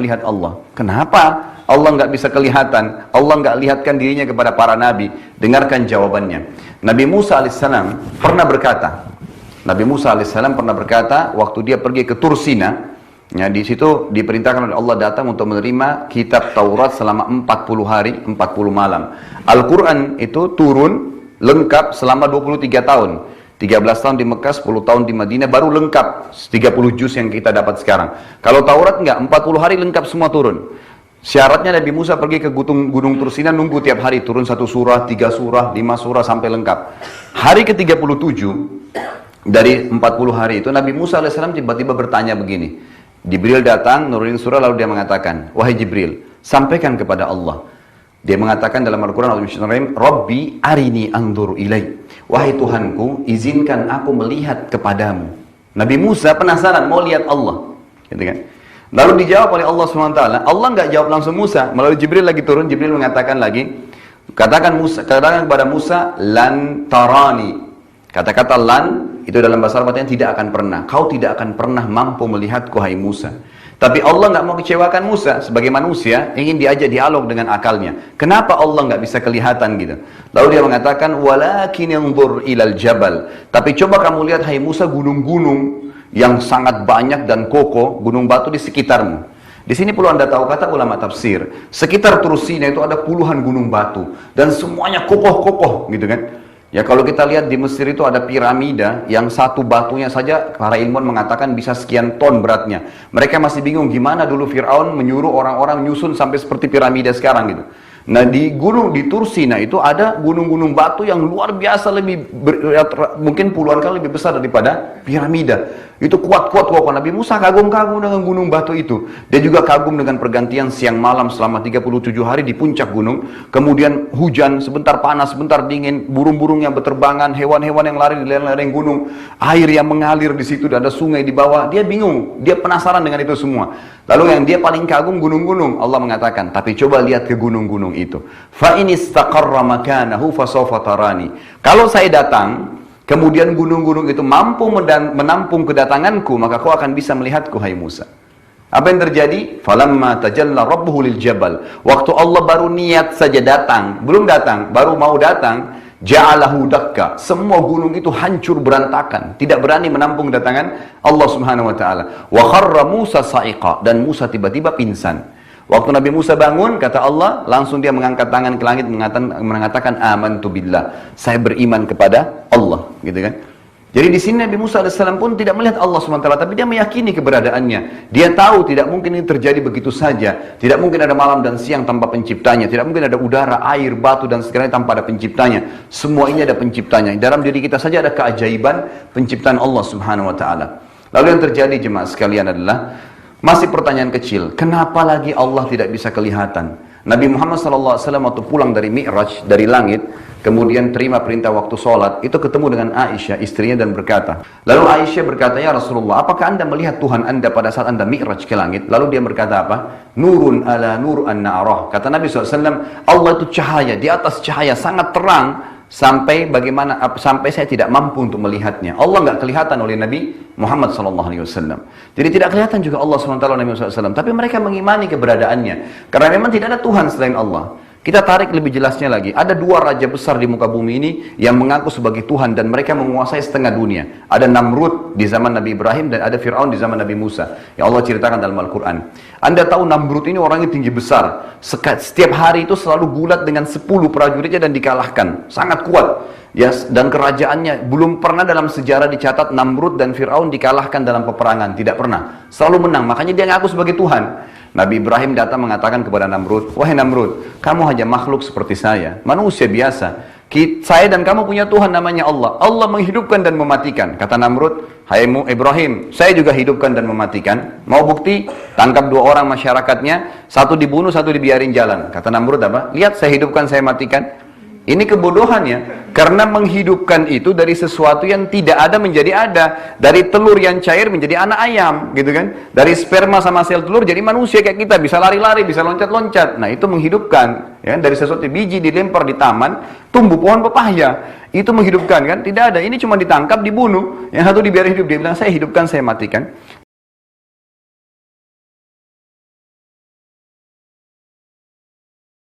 melihat Allah. Kenapa Allah nggak bisa kelihatan? Allah nggak lihatkan dirinya kepada para nabi. Dengarkan jawabannya. Nabi Musa alaihissalam pernah berkata, waktu dia pergi ke Tursina, ya, di situ diperintahkan oleh Allah datang untuk menerima kitab Taurat selama 40 hari, 40 malam. Al-Quran itu turun lengkap selama 23 tahun. 13 tahun di Mekah, 10 tahun di Madinah, baru lengkap 30 juz yang kita dapat sekarang. Kalau Taurat enggak, 40 hari lengkap semua turun. Syaratnya Nabi Musa pergi ke gunung Tursina, nunggu tiap hari turun 1 surah, 3 surah, 5 surah sampai lengkap. Hari ke-37 dari 40 hari itu, Nabi Musa AS tiba-tiba bertanya begini. Jibril datang, nurunin surah, lalu dia mengatakan, wahai Jibril, sampaikan kepada Allah. Dia mengatakan dalam Al-Quran, Rabbi arini anzur ilai. Wahai Tuhanku, izinkan aku melihat kepadamu. Nabi Musa penasaran, mau lihat Allah. Gitu kan? Lalu dijawab oleh Allah SWT. Allah nggak jawab langsung Musa. Melalui Jibril lagi turun, Jibril mengatakan lagi, katakan kepada Musa, lan tarani. Kata-kata lan, itu dalam bahasa Arab artinya tidak akan pernah. Kau tidak akan pernah mampu melihatku, hai Musa. Tapi Allah nggak mau kecewakan Musa sebagai manusia, ingin diajak dialog dengan akalnya. Kenapa Allah nggak bisa kelihatan gitu? Lalu dia mengatakan, walakin yanzur ilal jabal. Tapi coba kamu lihat, hai Musa, gunung-gunung yang sangat banyak dan kokoh, gunung batu di sekitarmu. Di sini perlu Anda tahu, kata ulama tafsir, sekitar Tursina itu ada puluhan gunung batu dan semuanya kokoh-kokoh, gitu kan? Ya, kalau kita lihat di Mesir itu ada piramida yang satu batunya saja para ilmuwan mengatakan bisa sekian ton beratnya. Mereka masih bingung gimana dulu Fir'aun menyuruh orang-orang nyusun sampai seperti piramida sekarang gitu. Nah, di Tursina itu ada gunung-gunung batu yang luar biasa, mungkin puluhan kali lebih besar daripada piramida. Itu kuat-kuat kokoh. Nabi Musa kagum-kagum dengan gunung batu itu. Dia juga kagum dengan pergantian siang malam selama 37 hari di puncak gunung. Kemudian hujan, sebentar panas, sebentar dingin, burung-burung yang berterbangan, hewan-hewan yang lari di lereng-lereng gunung, air yang mengalir di situ, ada sungai di bawah. Dia bingung, dia penasaran dengan itu semua. Lalu yang dia paling kagum gunung-gunung. Allah mengatakan, tapi coba lihat ke gunung-gunung itu. Fa in istaqarra makanahu fasawfa tarani. Kalau saya datang, kemudian gunung-gunung itu mampu menampung kedatanganku, maka kau akan bisa melihatku, hai Musa. Apa yang terjadi? Falamma tajalla rabbuhu lil jabal. Waktu Allah baru niat saja datang, belum datang, baru mau datang, ja'alahu dakka. Semua gunung itu hancur berantakan, tidak berani menampung kedatangan Allah Subhanahu wa taala. Wa kharra Musa sa'iqa, dan Musa tiba-tiba pingsan. Waktu Nabi Musa bangun, kata Allah, langsung dia mengangkat tangan ke langit mengatakan amantu billah, saya beriman kepada Allah, gitu kan? Jadi di sini Nabi Musa AS pun tidak melihat Allah SWT, tapi dia meyakini keberadaannya. Dia tahu tidak mungkin ini terjadi begitu saja. Tidak mungkin ada malam dan siang tanpa penciptanya. Tidak mungkin ada udara, air, batu dan segalanya tanpa ada penciptanya. Semua ini ada penciptanya. Dalam diri kita saja ada keajaiban penciptaan Allah Subhanahu wa taala. Lalu yang terjadi jemaah sekalian adalah masih pertanyaan kecil, kenapa lagi Allah tidak bisa kelihatan? Nabi Muhammad SAW waktu pulang dari Mi'raj, dari langit, kemudian terima perintah waktu sholat, itu ketemu dengan Aisyah, istrinya, dan berkata, lalu Aisyah berkata, ya Rasulullah, apakah anda melihat Tuhan anda pada saat anda Mi'raj ke langit? Lalu dia berkata apa? Nurun ala nur anna arah. Kata Nabi SAW, Allah itu cahaya, di atas cahaya, sangat terang, sampai saya tidak mampu untuk melihatnya. Allah nggak kelihatan oleh Nabi Muhammad SAW. Jadi tidak kelihatan juga Allah SWT oleh Nabi SAW. Tapi mereka mengimani keberadaannya. Karena memang tidak ada Tuhan selain Allah. Kita tarik lebih jelasnya lagi. Ada dua raja besar di muka bumi ini yang mengaku sebagai Tuhan dan mereka menguasai setengah dunia. Ada Namrud di zaman Nabi Ibrahim dan ada Fir'aun di zaman Nabi Musa. Yang Allah ceritakan dalam Al-Quran. Anda tahu Namrud ini orangnya tinggi besar. Setiap hari itu selalu gulat dengan 10 prajuritnya dan dikalahkan. Sangat kuat. Yes, dan kerajaannya belum pernah dalam sejarah dicatat Namrud dan Fir'aun dikalahkan dalam peperangan. Tidak pernah. Selalu menang. Makanya dia ngaku sebagai Tuhan. Nabi Ibrahim datang mengatakan kepada Namrud, wahai Namrud, kamu hanya makhluk seperti saya, manusia biasa. Saya dan kamu punya Tuhan namanya Allah. Allah menghidupkan dan mematikan. Kata Namrud, hai Ibrahim, saya juga hidupkan dan mematikan. Mau bukti? Tangkap 2 orang masyarakatnya, satu dibunuh, satu dibiarin jalan. Kata Namrud apa? Lihat, saya hidupkan, saya matikan. Ini kebodohannya, karena menghidupkan itu dari sesuatu yang tidak ada menjadi ada, dari telur yang cair menjadi anak ayam, gitu kan? Dari sperma sama sel telur jadi manusia kayak kita, bisa lari-lari, bisa loncat-loncat. Nah, itu menghidupkan, ya, dari sesuatu biji dilempar di taman, tumbuh pohon pepaya. Itu menghidupkan kan? Tidak ada. Ini cuma ditangkap, dibunuh. Yang satu dibiarkan hidup, dia bilang saya hidupkan, saya matikan.